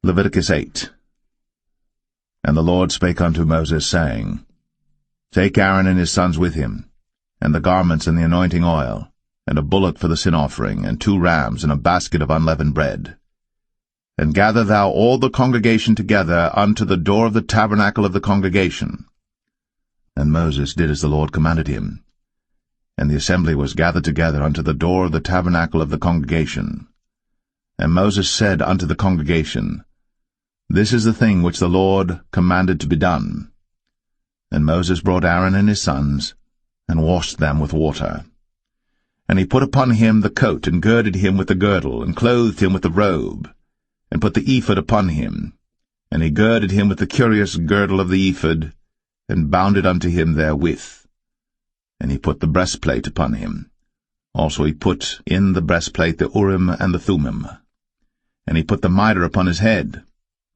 Leviticus 8. And the Lord spake unto Moses, saying, Take Aaron and his sons with him, and the garments and the anointing oil, and a bullock for the sin offering, and 2 rams, and a basket of unleavened bread. And gather thou all the congregation together unto the door of the tabernacle of the congregation. And Moses did as the Lord commanded him. And the assembly was gathered together unto the door of the tabernacle of the congregation. And Moses said unto the congregation, This is the thing which the Lord commanded to be done. And Moses brought Aaron and his sons, and washed them with water. And he put upon him the coat, and girded him with the girdle, and clothed him with the robe, and put the ephod upon him. And he girded him with the curious girdle of the ephod, and bound it unto him therewith. And he put the breastplate upon him. Also he put in the breastplate the Urim and the Thummim. And he put the mitre upon his head.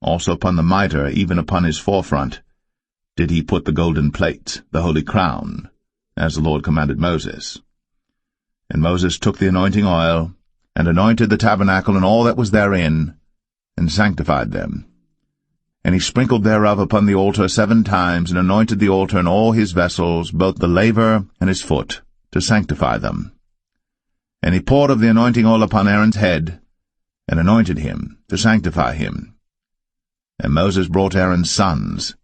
Also upon the mitre, even upon his forefront, did he put the golden plate, the holy crown, as the Lord commanded Moses. And Moses took the anointing oil, and anointed the tabernacle and all that was therein, and sanctified them. And he sprinkled thereof upon the altar 7 times, and anointed the altar and all his vessels, both the laver and his foot, to sanctify them. And he poured of the anointing oil upon Aaron's head, and anointed him, to sanctify him. And Moses brought Aaron's sons,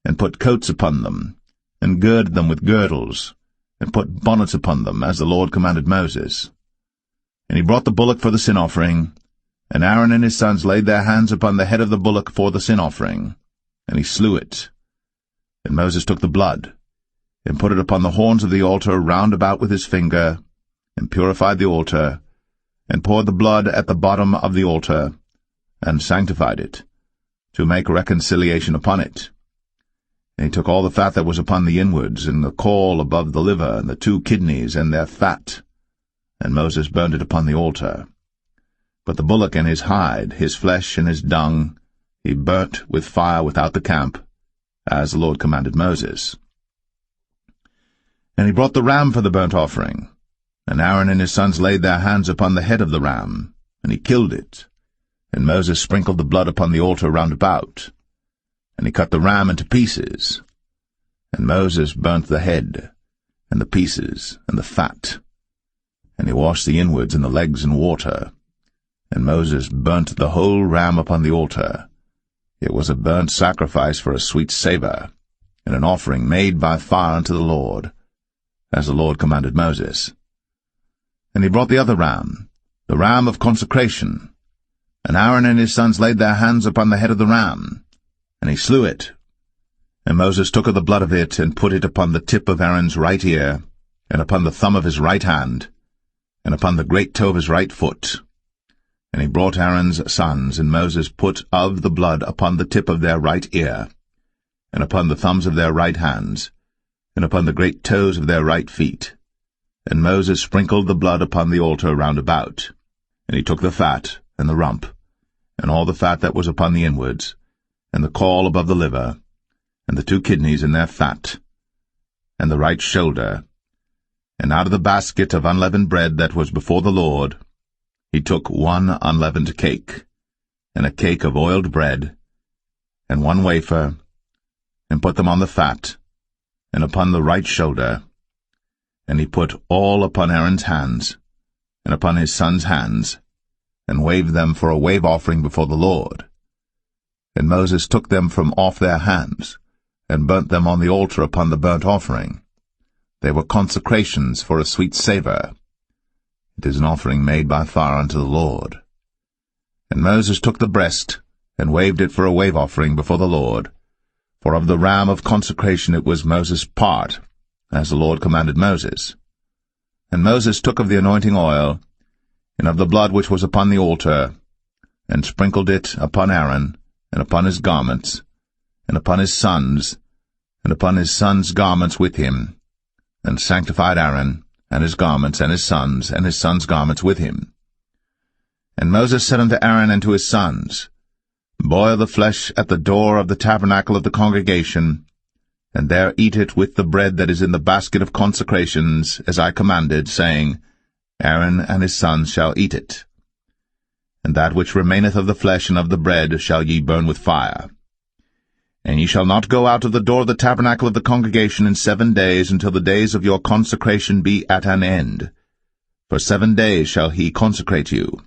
and put coats upon them, and girded them with girdles, and put bonnets upon them, as the Lord commanded Moses. And he brought the bullock for the sin offering, and Aaron and his sons laid their hands upon the head of the bullock for the sin offering, and he slew it. And Moses took the blood, and put it upon the horns of the altar round about with his finger, and purified the altar, and poured the blood at the bottom of the altar, and sanctified it, to make reconciliation upon it. And he took all the fat that was upon the inwards, and the caul above the liver, and the 2 kidneys, and their fat, and Moses burned it upon the altar. But the bullock and his hide, his flesh and his dung, he burnt with fire without the camp, as the Lord commanded Moses. And he brought the ram for the burnt offering, and Aaron and his sons laid their hands upon the head of the ram, and he killed it. And Moses sprinkled the blood upon the altar round about, and he cut the ram into pieces. And Moses burnt the head, and the pieces, and the fat, and he washed the inwards and the legs in water. And Moses burnt the whole ram upon the altar. It was a burnt sacrifice for a sweet savour, and an offering made by fire unto the Lord, as the Lord commanded Moses. And he brought the other ram, the ram of consecration. And Aaron and his sons laid their hands upon the head of the ram, and he slew it. And Moses took of the blood of it, and put it upon the tip of Aaron's right ear, and upon the thumb of his right hand, and upon the great toe of his right foot. And he brought Aaron's sons, and Moses put of the blood upon the tip of their right ear, and upon the thumbs of their right hands, and upon the great toes of their right feet. And Moses sprinkled the blood upon the altar round about. And he took the fat, and the rump, and all the fat that was upon the inwards, and the caul above the liver, and the 2 kidneys and their fat, and the right shoulder. And out of the basket of unleavened bread that was before the Lord, he took 1 unleavened cake, and a cake of oiled bread, and 1 wafer, and put them on the fat, and upon the right shoulder. And he put all upon Aaron's hands, and upon his sons' hands, and waved them for a wave offering before the Lord. And Moses took them from off their hands, and burnt them on the altar upon the burnt offering. They were consecrations for a sweet savour. It is an offering made by fire unto the Lord. And Moses took the breast, and waved it for a wave offering before the Lord. For of the ram of consecration it was Moses' part, as the Lord commanded Moses. And Moses took of the anointing oil, and of the blood which was upon the altar, and sprinkled it upon Aaron, and upon his garments, and upon his sons, and upon his sons' garments with him, and sanctified Aaron, and his garments, and his sons' garments with him. And Moses said unto Aaron and to his sons, Boil the flesh at the door of the tabernacle of the congregation, and there eat it with the bread that is in the basket of consecrations, as I commanded, saying, Aaron and his sons shall eat it. and that which remaineth of the flesh and of the bread shall ye burn with fire. And ye shall not go out of the door of the tabernacle of the congregation in 7 days, until the days of your consecration be at an end. For 7 days shall he consecrate you.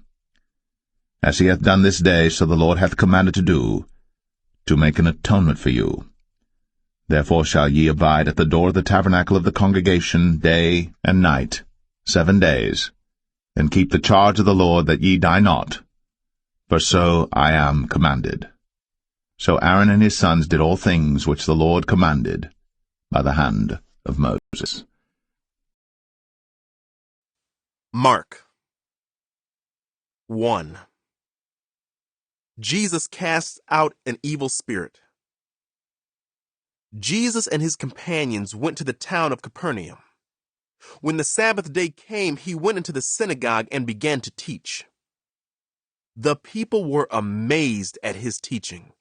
As he hath done this day, so the Lord hath commanded to do, to make an atonement for you. Therefore shall ye abide at the door of the tabernacle of the congregation day and night, 7 days, and keep the charge of the Lord, that ye die not, for so I am commanded. So Aaron and his sons did all things which the Lord commanded by the hand of Moses. Mark 1. Jesus casts out an evil spirit. Jesus and his companions went to the town of Capernaum. When the Sabbath day came, he went into the synagogue and began to teach. The people were amazed at his teaching,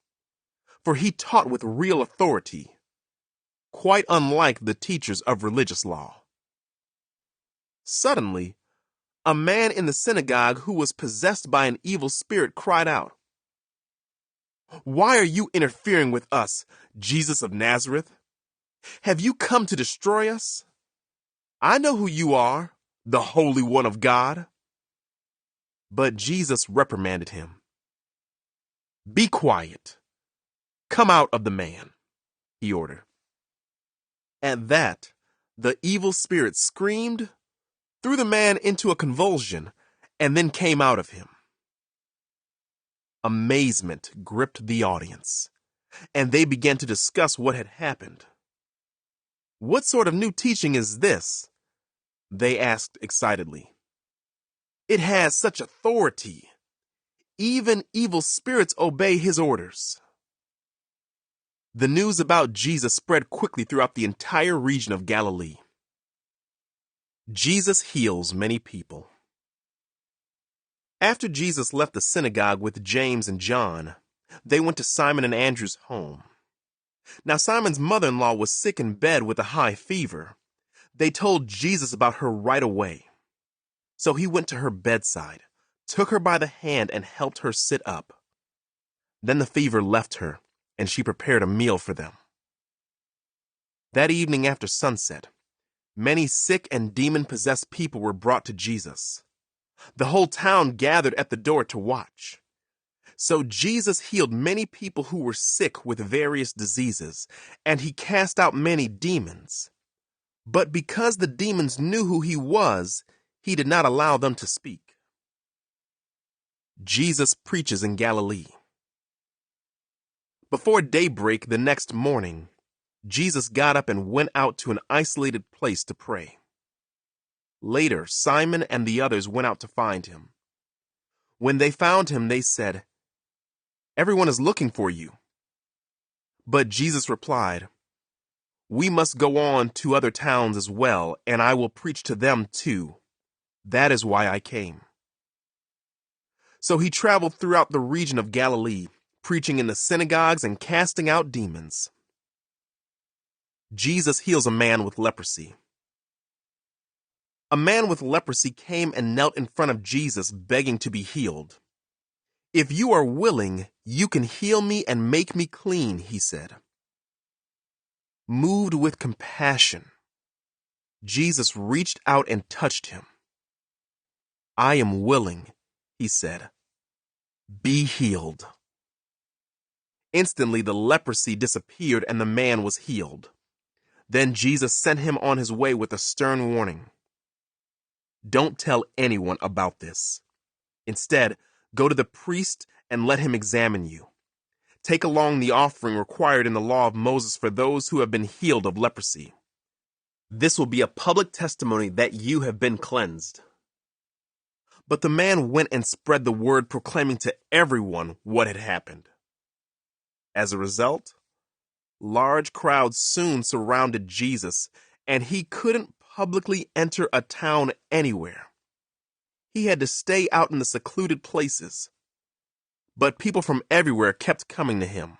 for he taught with real authority, quite unlike the teachers of religious law. Suddenly, a man in the synagogue who was possessed by an evil spirit cried out, "Why are you interfering with us, Jesus of Nazareth? Have you come to destroy us? I know who you are, the Holy One of God." But Jesus reprimanded him. "Be quiet. Come out of the man," he ordered. At that, the evil spirit screamed, threw the man into a convulsion, and then came out of him. Amazement gripped the audience, and they began to discuss what had happened. "What sort of new teaching is this?" they asked excitedly. "It has such authority. Even evil spirits obey his orders." The news about Jesus spread quickly throughout the entire region of Galilee. Jesus heals many people. After Jesus left the synagogue with James and John, they went to Simon and Andrew's home. Now Simon's mother-in-law was sick in bed with a high fever. They told Jesus about her right away. So he went to her bedside, took her by the hand, and helped her sit up. Then the fever left her, and she prepared a meal for them. That evening after sunset, many sick and demon-possessed people were brought to Jesus. The whole town gathered at the door to watch. So Jesus healed many people who were sick with various diseases, and he cast out many demons. But because the demons knew who he was, he did not allow them to speak. Jesus preaches in Galilee. Before daybreak the next morning, Jesus got up and went out to an isolated place to pray. Later, Simon and the others went out to find him. When they found him, they said, "Everyone is looking for you." But Jesus replied, "We must go on to other towns as well, and I will preach to them too. That is why I came." So he traveled throughout the region of Galilee, preaching in the synagogues and casting out demons. Jesus heals a man with leprosy. A man with leprosy came and knelt in front of Jesus, begging to be healed. "If you are willing, you can heal me and make me clean," he said. Moved with compassion, Jesus reached out and touched him. "I am willing," he said. "Be healed." Instantly the leprosy disappeared and the man was healed. Then Jesus sent him on his way with a stern warning. "Don't tell anyone about this. Instead, go to the priest and let him examine you. Take along the offering required in the law of Moses for those who have been healed of leprosy. This will be a public testimony that you have been cleansed." But the man went and spread the word, proclaiming to everyone what had happened. As a result, large crowds soon surrounded Jesus, and he couldn't publicly enter a town anywhere. He had to stay out in the secluded places. But people from everywhere kept coming to him.